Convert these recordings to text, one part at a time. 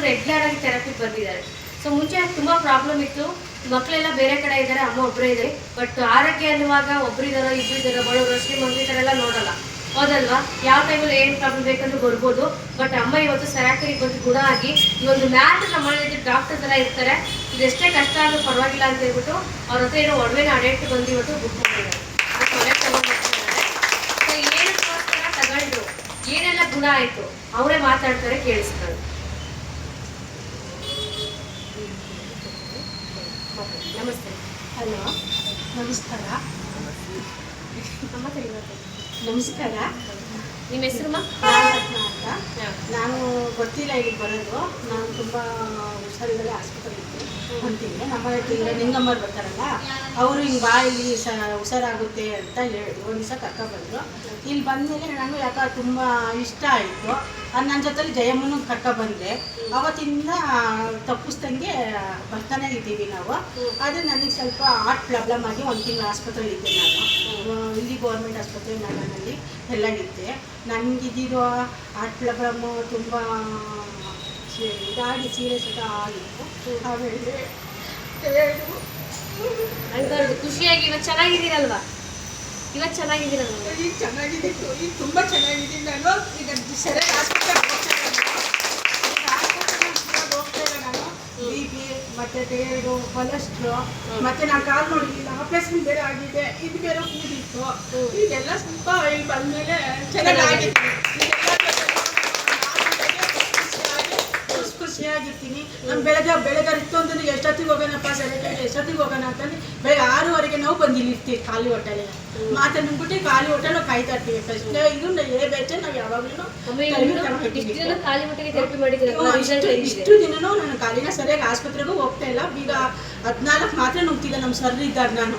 Regular ಆಗಿ ಥೆರಪಿಗೆ ಬಂದಿದ್ದಾರೆ. So ಮುಂಚೆ ತುಂಬ ಪ್ರಾಬ್ಲಮ್ ಇತ್ತು, ಮಕ್ಕಳೆಲ್ಲ ಬೇರೆ ಕಡೆ ಇದ್ದಾರೆ, ಅಮ್ಮ ಒಬ್ಬರೇ ಇದೆ. ಬಟ್ ಆರೋಗ್ಯ ಅನ್ನುವಾಗ ಒಬ್ಬರಿದ್ದಾರೋ ಇಬ್ಬರಿದ್ದಾರೋ ಬಡವರು ಶ್ರೀಮಂತರು ಈ ಥರ ಎಲ್ಲ ನೋಡಲ್ಲ, ಹೌದಲ್ವಾ? ಯಾವ ಟೈಮಲ್ಲಿ ಏನು ಪ್ರಾಬ್ಲಮ್ ಬೇಕಂದ್ರೂ ಬರ್ಬೋದು. ಬಟ್ ಅಮ್ಮ ಇವತ್ತು ಸರಾಕರಿಗೆ ಬಂದು ಗುಣ ಆಗಿ ಈ ಒಂದು ಮ್ಯಾಟ್ ನಮ್ಮಲ್ಲಿ ಡಾಕ್ಟರ್ಸ್ ಎಲ್ಲ ಇರ್ತಾರೆ, ಇದೆಷ್ಟೇ ಕಷ್ಟ ಆದರೂ ಪರವಾಗಿಲ್ಲ ಅಂತ ಹೇಳ್ಬಿಟ್ಟು ಅವ್ರ ಹತ್ರ ಏನೋ ಒಡವೆನ ಅಡೆಟ್ಟು ಬಂದು ಇವತ್ತು ಬುಕ್ ಮಾಡಿದ್ದಾರೆ, ಮನೆಗೆ ತಗೊಂಡ್ಬರ್ತಿದ್ದಾರೆ. ಸೊ ಏನಕ್ಕೋಸ್ಕರ ತಗೊಂಡ್ರು, ಏನೆಲ್ಲ ಗುಣ ಆಯಿತು ಅವರೇ ಮಾತಾಡ್ತಾರೆ, ಕೇಳಿಸ್ತಾರೆ. ನಮಸ್ತೆ. ಹಲೋ, ನಮಸ್ಕಾರ. ನಮಸ್ಕಾರ. ನಿಮ್ಮ ಹೆಸರು? ರತ್ನ ಅಂತ. ನಾನು ಗೊತ್ತಿಲ್ಲ ಇಲ್ಲಿಗೆ ಬರೋದು. ನಾನು ತುಂಬ ಹುಷಾರಿಲ್ಲದೆ ಆಸ್ಪತ್ರೆಗೆ ಅಂತೀನಿ. ನಮ್ಮ ಈಗ ನಿಂಗಮ್ಮರು ಬರ್ತಾರಲ್ಲ, ಅವರು ಹಿಂಗೆ ಬಾ ಇಲ್ಲಿ ಹುಷಾರಾಗುತ್ತೆ ಅಂತ ಹೇಳಿದ್ರು. ಒಂದು ದಿವಸ ಕರ್ಕೊಬಂದರು. ಇಲ್ಲಿ ಬಂದಮೇಲೆ ನನಗೆ ಯಾಕೆ ತುಂಬ ಇಷ್ಟ ಆಯಿತು. ನನ್ನ ಜೊತೆಲಿ ಜಯಮ್ಮನೂ ಕರ್ಕೊಬಂದೆ. ಅವತ್ತಿಂದ ತಪ್ಪಿಸ್ದಂಗೆ ಬರ್ತಾನೆ ಇದ್ದೀವಿ ನಾವು. ಆದರೆ ನನಗೆ ಸ್ವಲ್ಪ ಹಾರ್ಟ್ ಪ್ರಾಬ್ಲಮ್ ಆಗಿ ಒಂದು ತಿಂಗಳು ಆಸ್ಪತ್ರೆಯಲ್ಲಿ ಇದ್ದೆ ನಾನು. ಇಲ್ಲಿ ಗೌರ್ಮೆಂಟ್ ಆಸ್ಪತ್ರೆ ನಗರದಲ್ಲಿ ಎಲ್ಲ ಇದ್ದೆ. ನನಗಿದ್ದಿದ್ದು ಹಾರ್ಟ್ ಪ್ರಾಬ್ಲಮ್ಮು ತುಂಬ ಇದಾಗಿ ಸೀರಿಯಸ್ ಆಗಿತ್ತು. ಆಮೇಲೆ ಖುಷಿಯಾಗಿ ಇವತ್ತು ಚೆನ್ನಾಗಿದ್ದೀರಲ್ವಾ? ಇವತ್ತು ಚೆನ್ನಾಗಿದ್ದೀರಲ್ವ? ಈಗ ಚೆನ್ನಾಗಿದ್ದಿತ್ತು, ಈಗ ತುಂಬ ಚೆನ್ನಾಗಿದ್ದೀನಿ. ನಾನು ಈಗ ಸರಿಯಾಗಿ ಆಸ್ಪತ್ರೆಗೆ ಹೋಗ್ತಾ ಇಲ್ಲ. ನಾನು BP ಮತ್ತು ಥೈರಾಯ್ಡು, ಕೊಲೆಸ್ಟ್ರಾಲ್, ಮತ್ತು ನಾನು ಕಾಲು ನೋಡಿಲ್ಲ, ಆಪರೇಷನ್ ಬೇರೆ ಆಗಿದೆ, ಇದು ಬೇರೆ ಕೂಡಿತ್ತು. ಈಗೆಲ್ಲ ಸ್ವಲ್ಪ ಇಲ್ಲಿ ಬಂದಮೇಲೆ ಚೆನ್ನಾಗಿದ್ದೀನಿ. ಖುಷಿಯಾಗಿರ್ತೀನಿ. ನಾನು ಬೆಳಗ್ಗೆ ಇತ್ತು ಅಂತಂದ್ರೆ ಎಷ್ಟೊತ್ತಿಗೆ ಹೋಗೋಣಪ್ಪ ಸರಿಯಾಗಿ, ಎಷ್ಟೊತ್ತಿಗೆ ಹೋಗೋಣ ಅಂತಂದ್ರೆ ಬೆಳಗ್ಗೆ 6:30ಗೆ ನಾವು ಬಂದು ಇಲ್ಲಿ ಇರ್ತೀವಿ ಖಾಲಿ ಹೊಟ್ಟೆಲೆ. ಮಾತಾಡ್ಬಿಟ್ಟು ಖಾಲಿ ಹೊಟ್ಟೆಲ್ಲ ಕಾಯ್ತಾ ಇರ್ತೀವಿ. ಫಸ್ಟ್ ಇದನ್ನ ಬೇಚೆ ನಾವು ಯಾವಾಗಲೂ ಇಷ್ಟು ದಿನನೂ ನಾನು ಕಾಲಿನ ಸರಿಯಾಗಿ ಆಸ್ಪತ್ರೆಗೂ ಹೋಗ್ತಾ ಇಲ್ಲ. ಈಗ 14 ಮಾತ್ರೆ ನುಗ್ತಿದ್ದೆ ನಮ್ಮ ಸರ್ ಇದ್ದಾಗ. ನಾನು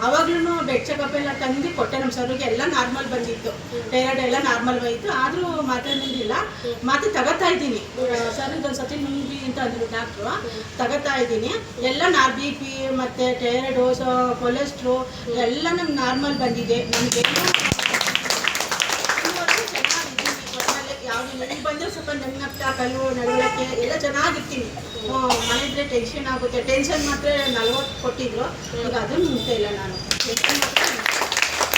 ಅವಾಗ್ಲೂ ಬೆಡ್ ಚೆಕಪ್ ಎಲ್ಲ ತಂದು ಕೊಟ್ಟೆ ನಮ್ಮ ಸರ್ಗೆ. ಎಲ್ಲ ನಾರ್ಮಲ್ ಬಂದಿತ್ತು, ಥೈರಾಯ್ಡ್ ಎಲ್ಲ ನಾರ್ಮಲ್ ಬಂದಿತ್ತು. ಆದರೂ ಮಾತ್ರೆ ನುಗ್ಗಿಲ್ಲ. ಮಾತ್ರೆ ತಗೋತಾ ಇದ್ದೀನಿ. ಸರ್ ಇದೊಂದು ಸತಿ ನುಂಗಿ ಅಂತ ಅಂದರು ಡಾಕ್ಟ್ರು. ತಗೋತಾ ಇದ್ದೀನಿ. ಎಲ್ಲ BP ಮತ್ತು ಥೈರಾಯ್ಡು, ಕೊಲೆಸ್ಟ್ರೋ ಎಲ್ಲ ನಂಗೆ ನಾರ್ಮಲ್ ಬಂದಿದೆ. ನನಗೆ ಯಾವುದು ಇಲ್ಲಿ ಬಂದರೆ ಸ್ವಲ್ಪ ನನ್ನಕ್ಕ ಕಲ್ಲು ನಡವಳಿಕೆ ಎಲ್ಲ ಚೆನ್ನಾಗಿರ್ತೀನಿ. ಮನೆಯಿದ್ರೆ ಟೆನ್ಷನ್ ಆಗುತ್ತೆ. ಟೆನ್ಷನ್ ಮಾತ್ರ 40 ಕೊಟ್ಟಿದ್ರು. ಈಗ ಅದನ್ನು ಮುಗ್ತಾ ಇಲ್ಲ ನಾನು.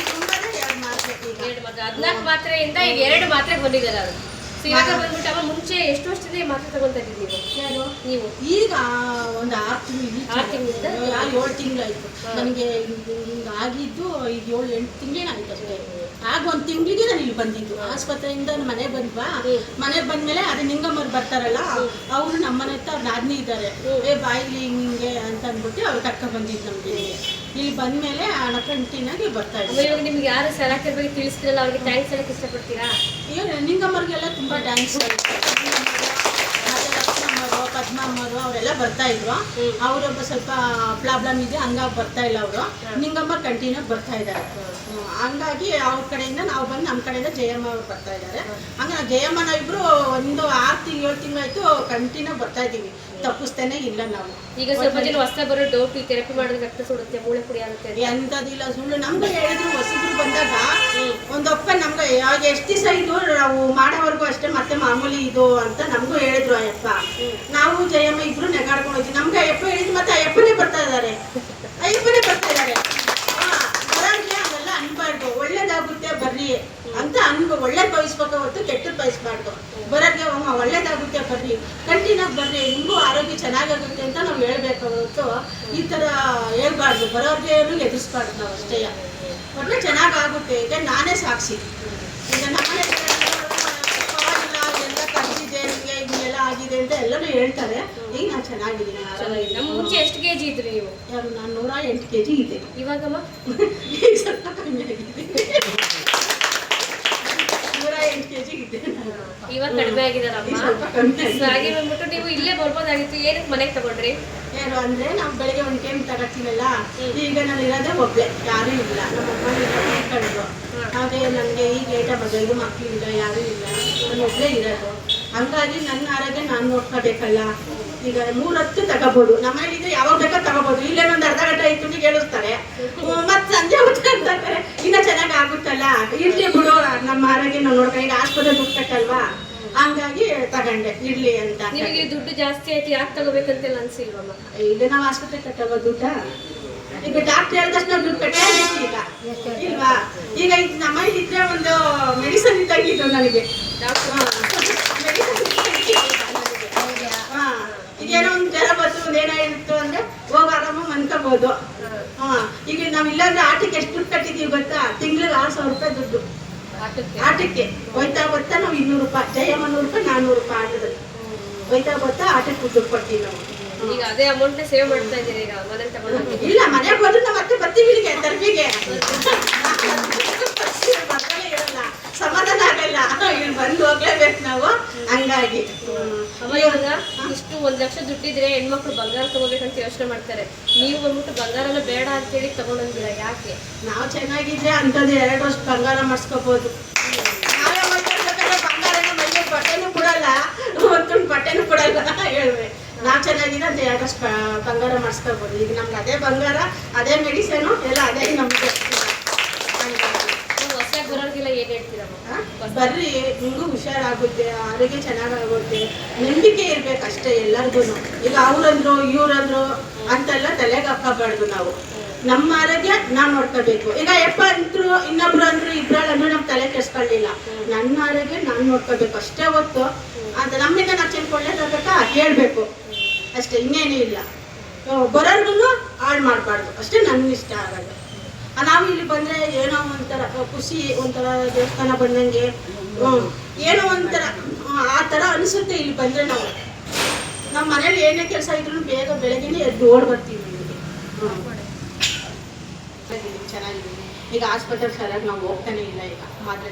ತುಂಬಾನೇ 2 ಮಾತ್ರೆ, ಈಗ 14 ಮಾತ್ರೆಯಿಂದ ಈಗ 2 ಮಾತ್ರೆ ಬಂದಿದ್ದಾರೆ ಅವರು. ಇವಾಗ ಬಂದ್ಬಿಟ್ಟು ಅವ ಮುಂಚೆ ಎಷ್ಟು ವರ್ಷದಿಂದ ಮಾತ್ರೆ ತಗೊಂತಾ ಇದ್ದೀವಿ ಯಾರು ನೀವು? ಈಗ ಒಂದು 6 ತಿಂಗಳಿಂದ 7 ತಿಂಗಳಾಯ್ತು ನನಗೆ. ಹಿಂಗೆ ಆಗಿದ್ದು ಈಗ 7-8 ತಿಂಗಳೇನಾಯ್ತು ಅಷ್ಟೇ. ಆಗ 1 ತಿಂಗಳಿಗೆ ನಾನು ಇಲ್ಲಿ ಬಂದಿದ್ದು. ಆಸ್ಪತ್ರೆಯಿಂದ ಮನೆಗೆ ಬಂದ್ವಾ. ಮನೆಗೆ ಬಂದಮೇಲೆ ಅದು ನಿಂಗಮ್ಮರು ಬರ್ತಾರಲ್ಲ, ಅವರು ನಮ್ಮ ಮನೆ ಹತ್ರ ಅವ್ರು ನಾದಿನಿ ಇದ್ದಾರೆ. ಬಾಯಿಲಿ ಹಿಂಗೆ ಅಂತ ಅಂದ್ಬಿಟ್ಟು ಅವ್ರು ಕರ್ಕೊಂಡು ಬಂದಿದ್ದು ನಮಗೆ. ಇಲ್ಲಿ ಬಂದಮೇಲೆ ಅಣಕಂಟಿನಾಗಿ ಬರ್ತಾ ಇದ್ದಾರೆ. ಇವಾಗ ನಿಮ್ಗೆ ಯಾರು ಸಲಾಕರ್ ಬಗ್ಗೆ ತಿಳಿಸ್ತಿರಲ್ಲ, ಅವ್ರಿಗೆ ಥ್ಯಾಂಕ್ಸ್ ಹೇಳಕ್ಕೆ ಇಷ್ಟಪಡ್ತೀರಾ? ನಿಂಗಮ್ಮರಿಗೆಲ್ಲ ತುಂಬ ಥ್ಯಾಂಕ್ಸ್. ಪದ್ಮಮ್ಮರು ಅವರೆಲ್ಲ ಬರ್ತಾ ಇದ್ರು. ಅವರೊಬ್ಬ ಸ್ವಲ್ಪ ಪ್ರಾಬ್ಲಮ್ ಇದೆ, ಹಂಗಾಗಿ ಬರ್ತಾ ಇಲ್ಲ ಅವರು. ನಿಂಗಮ್ಮ ಕಂಟಿನ್ಯೂ ಬರ್ತಾ ಇದ್ದಾರೆ. ಹಂಗಾಗಿ ಅವ್ರ ಕಡೆಯಿಂದ ನಾವು ಬಂದು ನಮ್ಮ ಕಡೆಯಿಂದ ಜಯಮ್ಮ ಅವ್ರು ಬರ್ತಾ ಇದ್ದಾರೆ. ಹಂಗೆ ಜಯಮ್ಮನ ಇಬ್ರು ಒಂದು 6-7 ತಿಂಗಳಾಯ್ತು ಕಂಟಿನ್ಯೂ ಬರ್ತಾ ಇದ್ದೀವಿ. ತಪ್ಪಿಸ್ತೇನೆ ಇಲ್ಲ ನಾವು. ಈಗ ಸ್ವಲ್ಪ ಜನ ಹೊಸ ಬರೋ ಡೌಟ್, ಈ ಥೆರಪಿ ಮಾಡಿದ್ರೆ ರಕ್ತ ಸುಡುತ್ತೆ, ಮೂಳೆ ಪುಡಿ ಆಗುತ್ತೆ, ಎಂಥದಿಲ್ಲ, ಸುಳ್ಳು. ನಮ್ಗೆ ಹೇಳಿದ್ರು ಹೊಸಬ್ರು ಬಂದಾಗ ಒಂದೊಪ್ಪ ನಮ್ಗೆ ಎಷ್ಟು ದಿವಸ ಇದು ನಾವು ಮಾಡೋವರೆಗೂ ಅಷ್ಟೇ, ಮತ್ತೆ ಮಾಮೂಲಿ ಇದು ಅಂತ ನಮಗೂ ಹೇಳಿದ್ರು ಅಯ್ಯಪ್ಪ. ನಾವು ಜಯಮ್ಮ ಇಬ್ರು ನೆಗಾಡ್ಕೊಂಡು ಹೋಗ್ತೀವಿ. ನಮ್ಗೆ ಅಯ್ಯಪ್ಪ ಹೇಳಿದ್ರು, ಮತ್ತೆ ಅಯ್ಯಪ್ಪನೇ ಬರ್ತಾ ಇದ್ದಾರೆ. ಬರೋರಿಗೆ ಅವೆಲ್ಲ ಅನ್ಬಾರ್ದು. ಒಳ್ಳೇದಾಗುತ್ತೆ ಬರ್ರಿ ಅಂತ ಒಳ್ಳೇದು ಬಯಸ್ಬೇಕು ಹೊತ್ತು ಕೆಟ್ಟದ್ದು ಬಯಸ್ಬಾರ್ದು. ಬರೋರಿಗೆ ಒಳ್ಳೇದಾಗುತ್ತೆ ಬರ್ರಿ, ಕಂಟಿನ್ಯೂ ಬರ್ರಿ, ನಿಮಗೂ ಆರೋಗ್ಯ ಚೆನ್ನಾಗಾಗುತ್ತೆ ಅಂತ ನಾವು ಹೇಳ್ಬೇಕು ಹೊತ್ತು ಈ ಥರ ಹೇಳ್ಬಾರ್ದು. ಬರೋರಿಗೆ ಎದುರಿಸ್ಬಾರ್ದು ನಾವು ಅಷ್ಟೇ. ಒಳ್ಳೆ ಚೆನ್ನಾಗಾಗುತ್ತೆ. ಈಗ ನಾನೇ ಸಾಕ್ಷಿ. ಈಗ ನಮ್ಮನೆ ಎಲ್ಲ ಕಲಿಸಿದೆ, ನಿಮಗೆ ಹಿಂಗೆಲ್ಲ ಆಗಿದೆ ಅಂತ ಎಲ್ಲರೂ ಹೇಳ್ತಾರೆ. ಈಗ ನಾನು ಚೆನ್ನಾಗಿದ್ದೀನಿ. ನಮ್ಮ ಮುಂಚೆ ಎಷ್ಟು kg ಇದ್ರಿ ನೀವು? ಯಾರು? ನಾನು 108 kg ಇದೆ. ಇವಾಗಮ್ಮ ಈಗ ಸ್ವಲ್ಪ ಕಮ್ಮಿ ಆಗಿದೆ. 108 kg ಇದೆ. ಇವಾಗ ಕಡಿಮೆ ಆಗಿದಾರಮ್ಮ. ಹಾಗೆ ಬಂದ್ಬಿಟ್ಟು ನೀವು ಇಲ್ಲೇ ಬರ್ಬೋದಾಗಿತ್ತು, ಏನಕ್ಕೆ ಮನೆಗೆ ತಗೊಂಡ್ರಿ? ಏನು ಅಂದರೆ ನಾವು ಬೆಳಗ್ಗೆ ಒಂದು ಟೈಮ್ ತಗೋತೀವಲ್ಲ. ಈಗ ನಾನು ಇರೋದೇ ಒಬ್ಬಳೆ, ಯಾರೂ ಇಲ್ಲ. ನಮ್ಮ ಅಮ್ಮ ಕಂಡ್ರು. ಹಾಗೆ ನನಗೆ ಈಗ ಲೇಟಾಗಿ 5 ಮಕ್ಕಳು ಇಲ್ಲ, ಯಾರೂ ಇಲ್ಲ, ನಾನು ಒಬ್ಬಳೇ ಇರೋದು. ಹಂಗಾಗಿ ನನ್ನ ಆರೋಗ್ಯ ನಾನು ನೋಡ್ಕೋಬೇಕಲ್ಲ. ಈಗ 3 ಹೊತ್ತು ತಗೋಬೋದು. ನಮ್ಮ ಮನೇಲಿದ್ರೆ ಯಾವಾಗ ಬೇಕಾ ತಗೋಬೋದು. ಇಲ್ಲೇನೊಂದು ಅರ್ಧ ಗಂಟೆ 5 ಗಂಟೆಗೆ ಹೇಳಿಸ್ತಾರೆ, ಮತ್ತೆ ಸಂಜೆ ಹೊತ್ತು ಅಂತಾರೆ ಇನ್ನೂ ಚೆನ್ನಾಗಿ ಆಗುತ್ತಲ್ಲ. ಇರ್ಲಿ ಬಿಡು, ನಮ್ಮ ಆರೋಗ್ಯ ನಾವು ನೋಡ್ಕೊಂಡು ಈಗ ಆಸ್ಪತ್ರೆ ದುಡ್ಡು ಕಟ್ಟಲ್ವಾ. ಹಂಗಾಗಿ ತಗೊಂಡೆ ಇರ್ಲಿ ಅಂತ. ನಿಮಗೆ ದುಡ್ಡು ಜಾಸ್ತಿ ಆಯ್ತು ಯಾಕೆ ತಗೋಬೇಕಂತೆಲ್ಲ ಅನ್ಸಿಲ್ವಮ್ಮ? ಈಗ ನಾವು ಆಸ್ಪತ್ರೆ ಕಟ್ಟೋದು ದುಡ್ಡ, ಈಗ ಡಾಕ್ಟರ್ ಹೇಳಿದಷ್ಟು ನಾವು ದುಡ್ಡು ಕಟ್ಟಬೇಕು ಈಗ ಇಲ್ವಾ? ಈಗ ಇದು ನಮ್ಮಲ್ಲಿ ಇದ್ರೆ ಒಂದು ಮೆಡಿಸನ್ ಇದ್ದಂಗಿತ್ತು ನನಗೆ. ಈಗೇನೋ ಒಂದು ಜ್ವರ ಬಂತು, ಒಂದು ಏನಾಗಿತ್ತು ಅಂದ್ರೆ ಹೋಗಿ ಆರಾಮ ಮನ್ಕೋಬಹುದು. ಈಗ ನಾವ್ ಇಲ್ಲಾಂದ್ರೆ ಆಟಕ್ಕೆ ಎಷ್ಟು ದುಡ್ಡು ಕಟ್ಟಿದೀವಿ ಗೊತ್ತಾ? ತಿಂಗಳಿಗೆ 6,000 ರೂಪಾಯಿ ದುಡ್ಡು ಆಟಕ್ಕೆ. ಹೋಯ್ತಾ ಗೊತ್ತಾ ನಾವು 200 ರೂಪಾಯಿ, ಜಯಮ್ಮ 100 ರೂಪಾಯಿ, 400 ರೂಪಾಯಿ ಆಟದಲ್ಲಿ ಹೋಯ್ತಾ ಗೊತ್ತಾ? ಆಟಕ್ಕೆ ದುಡ್ಡು ಕೊಡ್ತೀವಿ ನಾವು. ಈಗ ಅದೇ ಅಮೌಂಟ್ ಸೇವ್ ಮಾಡ್ತಾ ಇದ್ದೀರಿ ಈಗ ಮನೆ ತಗೊಂಡು? ಇಲ್ಲ, ಮನೆಗೆ ಹೋದ್ರೆ ನಾವು ಮತ್ತೆ ಬರ್ತೀವಿ ಇಲ್ಲಿಗೆ ತರ್ಬಿಗೆ. ಇರಲ್ಲ, ಸಮಾಧಾನ ಆಗಲ್ಲ, ಇಲ್ಲಿ ಬಂದು ಹೋಗ್ಲೇಬೇಕು ನಾವು. ಹಂಗಾಗಿ ಇವಾಗ ಇಷ್ಟು 1 ಲಕ್ಷ ದುಡ್ಡಿದ್ರೆ ಹೆಣ್ಮಕ್ಳು ಬಂಗಾರ ತಗೋಬೇಕಂತ ಯೋಚನೆ ಮಾಡ್ತಾರೆ. ನೀವು ಬಂದ್ಬಿಟ್ಟು ಬಂಗಾರನ ಬೇಡ ಅಂತೇಳಿ ತಗೊಂಡಿದ್ದೀರಾ, ಯಾಕೆ? ನಾವು ಚೆನ್ನಾಗಿದ್ರೆ ಅಂಥದ್ದು 2 ವರ್ಷ ಬಂಗಾರ ಮಾಡಿಸ್ಕೋಬಹುದು. ನಾವೇ ಬಂಗಾರನ ಮೈಗೆ ಬಟ್ಟೆನೂ ಕೊಡಲ್ಲ, ಒಂದು ಬಟ್ಟೆನೂ ಕೊಡಲ್ಲ ಹೇಳ್ವೆ. ನಾವು ಚೆನ್ನಾಗಿದ್ರೆ ಅಂತ 2 ವರ್ಷ ಬಂಗಾರ ಮಾಡಿಸ್ಕೋಬಹುದು. ಈಗ ನಮ್ಗೆ ಅದೇ ಬಂಗಾರ, ಅದೇ ಮೆಡಿಸನು ಎಲ್ಲ ಅದೇ ನಮ್ಗೆ. ಹೊಸದಾಗಿ ಬರೋರಿಗೆಲ್ಲ ಏನ್ ಹೇಳ್ತೀರಮ್ಮ? ಬರ್ರಿ, ನಿಮಗೂ ಹುಷಾರಾಗುತ್ತೆ, ಆರೋಗ್ಯ ಚೆನ್ನಾಗಾಗುತ್ತೆ, ನಂಬಿಕೆ ಇರ್ಬೇಕಷ್ಟೇ ಎಲ್ಲರಿಗೂ. ಈಗ ಅವ್ರಂದ್ರು ಇವ್ರಂದ್ರು ಅಂತೆಲ್ಲ ತಲೆಗೆ ಹಾಕಬಾರ್ದು. ನಾವು ನಮ್ಮ ಆರೋಗ್ಯ ನಾವು ನೋಡ್ಕೋಬೇಕು. ಈಗ ಯಪ್ಪ ಅಂತರು, ಇನ್ನೊಬ್ರು ಅಂದ್ರು, ಇಬ್ರಲ್ಲಂದ್ರು ನಮ್ ತಲೆ ಕೆಡ್ಸ್ಕೊಳ್ಳಿಲ್ಲ. ನನ್ನ ಆರೋಗ್ಯ ನಾನು ನೋಡ್ಕೋಬೇಕು ಅಷ್ಟೇ ಹೊತ್ತು. ಅಂತ ನಮ್ಮಿಂದ ನಾವು ಚೆನ್ಕೊಳ್ಳೇಬೇಕಾ ಹೇಳ್ಬೇಕು ಅಷ್ಟೇ, ಇನ್ನೇನೂ ಇಲ್ಲ. ಬರೋರ್ಗು ಹಾಳು ಮಾಡಬಾರ್ದು ಅಷ್ಟೇ, ನನ್ಗೆ ಇಷ್ಟ ಆಗೋದು. ನಾವು ಇಲ್ಲಿ ಬಂದ್ರೆ ಏನೋ ಒಂಥರ ಖುಷಿ, ಒಂಥರ ದೇವಸ್ಥಾನ ಬಂದಂಗೆ, ಏನೋ ಒಂಥರ ಆ ಥರ ಅನಿಸುತ್ತೆ. ಇಲ್ಲಿ ಬಂದರೆ ನಾವು ನಮ್ಮ ಮನೇಲಿ ಏನೇ ಕೆಲಸ ಇದ್ರೂ ಬೇಗ ಬೆಳಗ್ಗೆನೇ ಎದ್ದು ಓಡ್ ಬರ್ತೀವಿ ಇಲ್ಲಿಗೆ. ಚೆನ್ನಾಗಿದ್ದೀನಿ. ಈಗ ಆಸ್ಪತ್ರೆ ಸರಿಯಾಗಿ ನಾವು ಹೋಗ್ತಾನೆ ಇಲ್ಲ. ಈಗ ಮಾತ್ರ